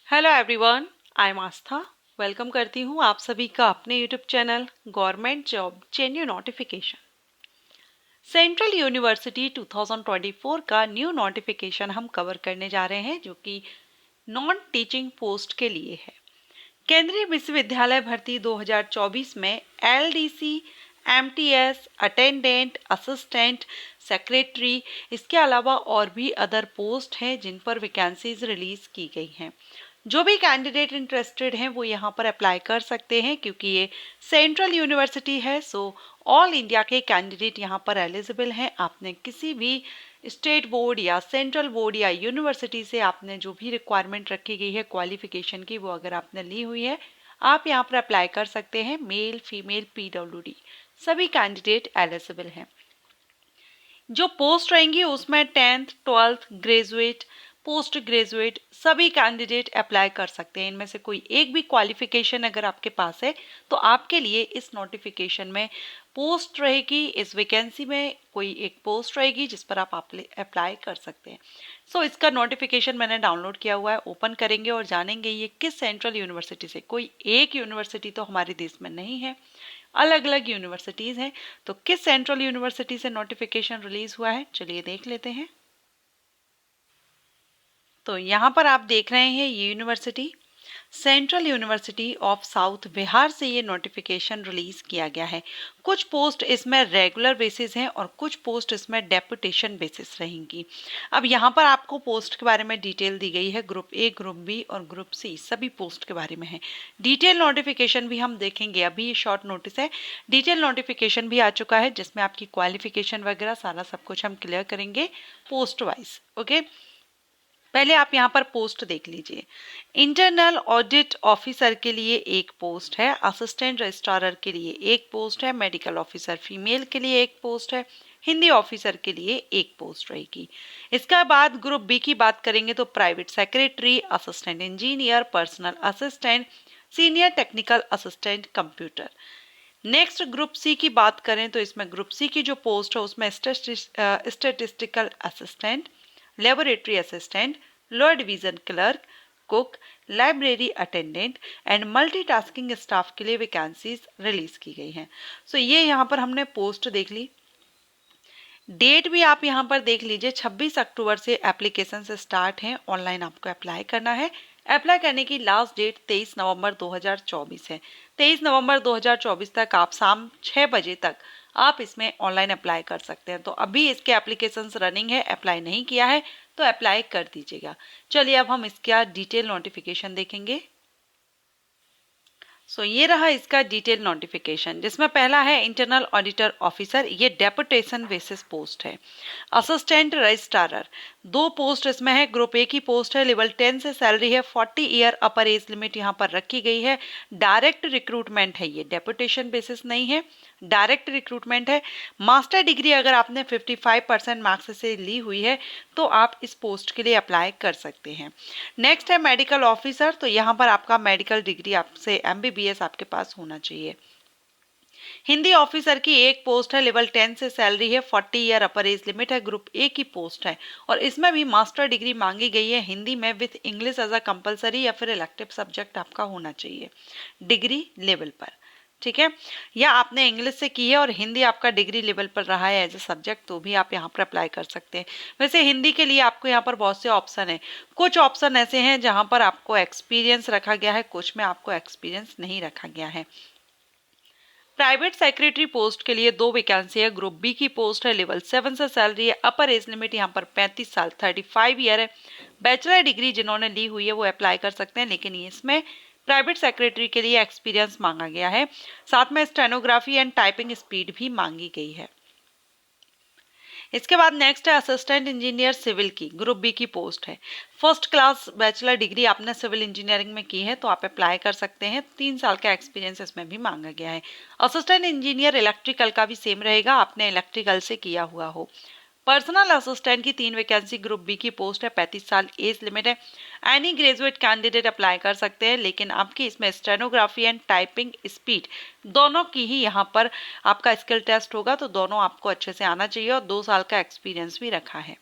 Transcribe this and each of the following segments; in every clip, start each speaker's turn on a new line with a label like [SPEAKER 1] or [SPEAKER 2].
[SPEAKER 1] Hello everyone, I am Aastha. Welcome करती हूँ आप सभी का अपने YouTube channel government job genuine notification. Central university 2024 का न्यू नोटिफिकेशन हम कवर करने जा रहे हैं, जो कि नॉन टीचिंग पोस्ट के लिए है। केंद्रीय विश्वविद्यालय भर्ती 2024 में LDC, MTS, attendant, assistant, secretary, इसके अलावा और भी अदर पोस्ट हैं जिन पर वैकेंसीज रिलीज की गई हैं। जो भी कैंडिडेट इंटरेस्टेड हैं वो यहाँ पर अप्लाई कर सकते हैं, क्योंकि ये सेंट्रल यूनिवर्सिटी है। सो ऑल इंडिया के कैंडिडेट यहाँ पर एलिजिबल हैं। आपने किसी भी स्टेट बोर्ड या सेंट्रल बोर्ड या यूनिवर्सिटी से आपने जो भी रिक्वायरमेंट रखी गई है क्वालिफिकेशन की, वो अगर आपने ली हुई है, आप यहाँ पर अप्लाई कर सकते हैं। मेल, फीमेल, पीडब्ल्यूडी सभी कैंडिडेट एलिजिबल हैं। जो पोस्ट रहेंगी उसमें 10th, 12th, graduate, post graduate सभी कैंडिडेट अप्लाई कर सकते हैं। इनमें से कोई एक भी क्वालिफिकेशन अगर आपके पास है तो आपके लिए इस नोटिफिकेशन में पोस्ट रहेगी, इस वैकेंसी में कोई एक पोस्ट रहेगी जिस पर आप अप्लाई कर सकते हैं। सो इसका नोटिफिकेशन मैंने डाउनलोड किया हुआ है, ओपन करेंगे और जानेंगे ये किस सेंट्रल यूनिवर्सिटी से। कोई एक यूनिवर्सिटी तो हमारे देश में नहीं है, अलग अलग यूनिवर्सिटीज हैं। तो किस सेंट्रल यूनिवर्सिटी से नोटिफिकेशन रिलीज हुआ है, चलिए देख लेते हैं। तो यहाँ पर आप देख रहे हैं ये university central university of south Bihar से ये नोटिफिकेशन रिलीज किया गया है। कुछ पोस्ट इसमें रेगुलर बेसिस हैं और कुछ पोस्ट इसमें डेपुटेशन बेसिस रहेंगी। अब यहाँ पर आपको पोस्ट के बारे में डिटेल दी गई है। ग्रुप ए, ग्रुप बी और ग्रुप सी सभी पोस्ट के बारे में है। डिटेल नोटिफिकेशन भी हम देखेंगे। अभी ये शॉर्ट नोटिस है, डिटेल नोटिफिकेशन भी आ चुका है जिसमें आपकी क्वालिफिकेशन वगैरह सारा सब कुछ हम क्लियर करेंगे पोस्ट वाइज। ओके, पहले आप यहाँ पर पोस्ट देख लीजिए। इंटरनल ऑडिट ऑफिसर के लिए एक पोस्ट है, असिस्टेंट रजिस्ट्रार के लिए एक पोस्ट है, मेडिकल ऑफिसर फीमेल के लिए एक पोस्ट है, हिंदी ऑफिसर के लिए एक पोस्ट रहेगी। इसके बाद ग्रुप बी की बात करेंगे तो private secretary, assistant engineer, personal assistant, senior technical assistant computer. Next group C की बात करें तो इसमें ग्रुप सी की जो पोस्ट है उसमें statistical assistant, laboratory assistant, lower division clerk, cook, library attendant and multitasking staff के लिए वैकेंसीज रिलीज की गई हैं। सो ये यहाँ पर हमने पोस्ट देख ली। डेट भी आप यहाँ पर देख लीजिए, 26 अक्टूबर से एप्लीकेशन से स्टार्ट है। ऑनलाइन आपको अप्लाई करना है। अप्लाई करने की लास्ट डेट 23 नवंबर 2024 है। 23 नवंबर 2024 तक आप शाम 6 बजे तक आप इसमें ऑनलाइन अप्लाई कर सकते हैं। तो अभी इसके एप्लीकेशंस रनिंग है, अप्लाई नहीं किया है तो अप्लाई कर दीजिएगा। चलिए अब हम इसका डिटेल नोटिफिकेशन देखेंगे। सो ये रहा इसका डिटेल नोटिफिकेशन, जिसमें पहला है इंटरनल ऑडिटर ऑफिसर, ये डेपुटेशन बेसिस पोस्ट है। असिस्टेंट रजिस्ट्रार, दो पोस्ट इसमें है। ग्रुप ए की पोस्ट है, लेवल 10 से सैलरी है, 40 ईयर अपर एज लिमिट यहाँ पर रखी गई है। डायरेक्ट रिक्रूटमेंट है, ये डेपुटेशन बेसिस नहीं है, डायरेक्ट रिक्रूटमेंट है। मास्टर डिग्री अगर आपने 55% मार्क्स से ली हुई है तो आप इस पोस्ट के लिए अप्लाई कर सकते हैं। नेक्स्ट है मेडिकल ऑफिसर, तो यहाँ पर आपका मेडिकल डिग्री आपसे MBBS आपके पास होना चाहिए। हिंदी ऑफिसर की एक पोस्ट है, लेवल 10 से सैलरी है, 40 ईयर अपर एज लिमिट है, ग्रुप ए की पोस्ट है और इसमें भी मास्टर डिग्री मांगी गई है हिंदी में with English as a compulsory या फिर इलेक्टिव सब्जेक्ट आपका होना चाहिए डिग्री लेवल पर। ठीक है, या आपने इंग्लिश से की है और हिंदी आपका डिग्री लेवल पर रहा है एज ए सब्जेक्ट तो भी आप यहाँ पर अप्लाई कर सकते हैं। वैसे हिंदी के लिए आपको यहाँ पर बहुत से ऑप्शन है। कुछ ऑप्शन ऐसे हैं जहाँ पर आपको एक्सपीरियंस रखा गया है, कुछ में आपको एक्सपीरियंस नहीं रखा गया है। प्राइवेट सेक्रेटरी पोस्ट के लिए दो वैकेंसी है। ग्रुप बी की पोस्ट है, लेवल 7 से सैलरी है, अपर एज लिमिट यहाँ पर 35 साल 35 ईयर है। बैचलर डिग्री जिन्होंने ली हुई है वो अप्लाई कर सकते हैं, लेकिन इसमें प्राइवेट सेक्रेटरी के लिए एक्सपीरियंस मांगा गया है। साथ में स्टेनोग्राफी एंड टाइपिंग स्पीड भी मांगी गई है। इसके बाद नेक्स्ट है असिस्टेंट इंजीनियर सिविल की, ग्रुप बी की पोस्ट है। फर्स्ट क्लास बैचलर डिग्री आपने सिविल इंजीनियरिंग में की है तो आप अप्लाई कर सकते हैं। 3 साल का एक्सपीरियंस इसमें भी मांगा गया है। असिस्टेंट इंजीनियर इलेक्ट्रिकल का भी सेम रहेगा, आपने इलेक्ट्रिकल से किया हुआ हो। पर्सनल असिस्टेंट की 3 वैकेंसी, ग्रुप बी की पोस्ट है, 35 साल एज लिमिट है। एनी ग्रेजुएट कैंडिडेट अप्लाई कर सकते हैं, लेकिन आपकी इसमें स्टेनोग्राफी एंड टाइपिंग स्पीड दोनों की ही यहाँ पर आपका स्किल टेस्ट होगा, तो दोनों आपको अच्छे से आना चाहिए और 2 साल का एक्सपीरियंस भी रखा है।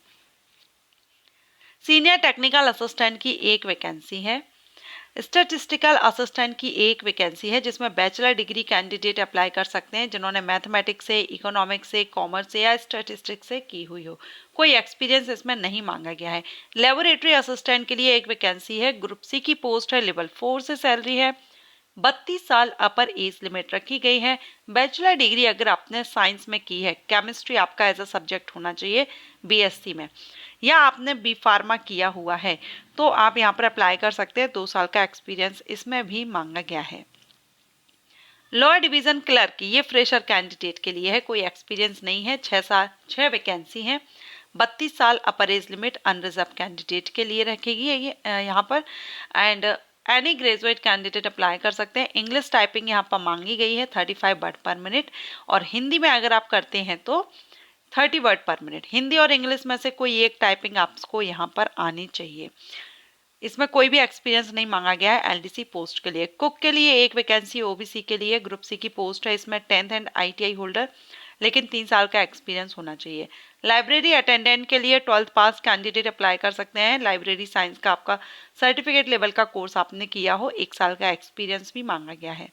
[SPEAKER 1] सीनियर टेक्निकल असिस्टेंट की एक वैकेंसी है। स्टैटिस्टिकल असिस्टेंट की एक वैकेंसी है जिसमें बैचलर डिग्री कैंडिडेट अप्लाई कर सकते हैं जिन्होंने मैथमेटिक्स से, इकोनॉमिक्स से, कॉमर्स से या स्टैटिस्टिक्स से की हुई हो। कोई एक्सपीरियंस इसमें नहीं मांगा गया है। लेबोरेटरी असिस्टेंट के लिए एक वैकेंसी है, ग्रुप सी की पोस्ट है, लेवल 4 से सैलरी है, 32 साल अपर एज लिमिट रखी गई है। बैचलर डिग्री अगर आपने साइंस में की है, केमिस्ट्री आपका एज अ सब्जेक्ट होना चाहिए बीएससी में, या आपने बी फार्मा किया हुआ है तो आप यहाँ पर अप्लाई कर सकते हैं। 2 साल का एक्सपीरियंस इसमें भी मांगा गया है। लोअर डिवीजन क्लर्क, ये फ्रेशर कैंडिडेट के लिए है, कोई एक्सपीरियंस नहीं है। 6 वैकेंसी हैं, 32 साल upper age limit unreserved candidate के लिए रखेगी ये यहाँ पर। And any graduate candidate apply कर सकते हैं। इंग्लिश टाइपिंग यहाँ पर मांगी गई है 35 वर्ड पर मिनट, और हिंदी में अगर आप करते हैं तो 30 वर्ड पर मिनट। हिंदी और इंग्लिश में से कोई एक टाइपिंग आपको यहाँ पर आनी चाहिए। इसमें कोई भी एक्सपीरियंस नहीं मांगा गया है एलडीसी पोस्ट के लिए। कुक के लिए एक वैकेंसी ओबीसी के लिए ग्रुप सी की पोस्ट है, इसमें 10th एंड आईटीआई होल्डर, लेकिन 3 साल का एक्सपीरियंस होना चाहिए। लाइब्रेरी अटेंडेंट के लिए 12th पास कैंडिडेट अप्लाई कर सकते हैं। लाइब्रेरी साइंस का आपका सर्टिफिकेट लेवल का कोर्स आपने किया हो, 1 साल का एक्सपीरियंस भी मांगा गया है।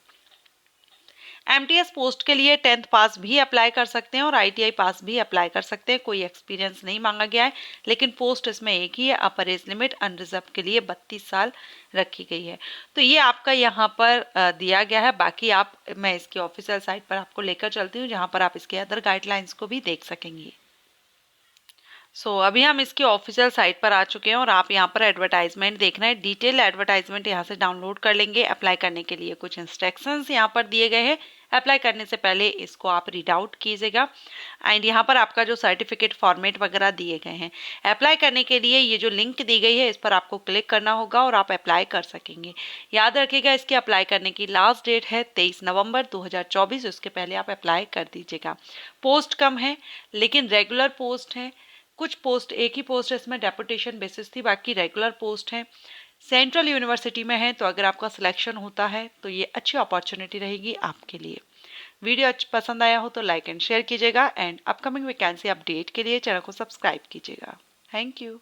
[SPEAKER 1] एमटीएस पोस्ट के लिए 10th पास भी अप्लाई कर सकते हैं और आईटीआई पास भी अप्लाई कर सकते हैं। कोई एक्सपीरियंस नहीं मांगा गया है, लेकिन पोस्ट इसमें एक ही है। अपर एज लिमिट अनरिजर्व के लिए 32 साल रखी गई है। तो ये आपका यहाँ पर दिया गया है। बाकी मैं इसकी ऑफिशियल साइट पर आपको लेकर चलती हूँ जहाँ पर आप इसके अदर गाइडलाइंस को भी देख सकेंगे। अभी हम इसकी ऑफिशियल साइट पर आ चुके हैं और आप यहाँ पर एडवर्टाइजमेंट देखना है। डिटेल एडवर्टाइजमेंट यहाँ से डाउनलोड कर लेंगे। अप्लाई करने के लिए कुछ इंस्ट्रक्शंस यहाँ पर दिए गए हैं। अप्लाई करने से पहले इसको आप रीड आउट कीजिएगा। एंड यहाँ पर आपका जो सर्टिफिकेट फॉर्मेट वगैरह दिए गए हैं, अप्लाई करने के लिए ये जो लिंक दी गई है इस पर आपको क्लिक करना होगा और आप अप्लाई कर सकेंगे। याद रखिएगा, इसके अप्लाई करने की लास्ट डेट है 23 नवंबर 2024। उसके पहले आप अप्लाई कर दीजिएगा। पोस्ट कम है लेकिन रेगुलर पोस्ट है। कुछ पोस्ट, एक ही पोस्ट है इसमें डेपुटेशन बेसिस थी, बाकी रेगुलर पोस्ट है। सेंट्रल यूनिवर्सिटी में है, तो अगर आपका सिलेक्शन होता है तो ये अच्छी अपॉर्चुनिटी रहेगी आपके लिए। वीडियो पसंद आया हो तो लाइक एंड शेयर कीजिएगा एंड अपकमिंग वैकेंसी अपडेट के लिए चैनल को सब्सक्राइब कीजिएगा। Thank you.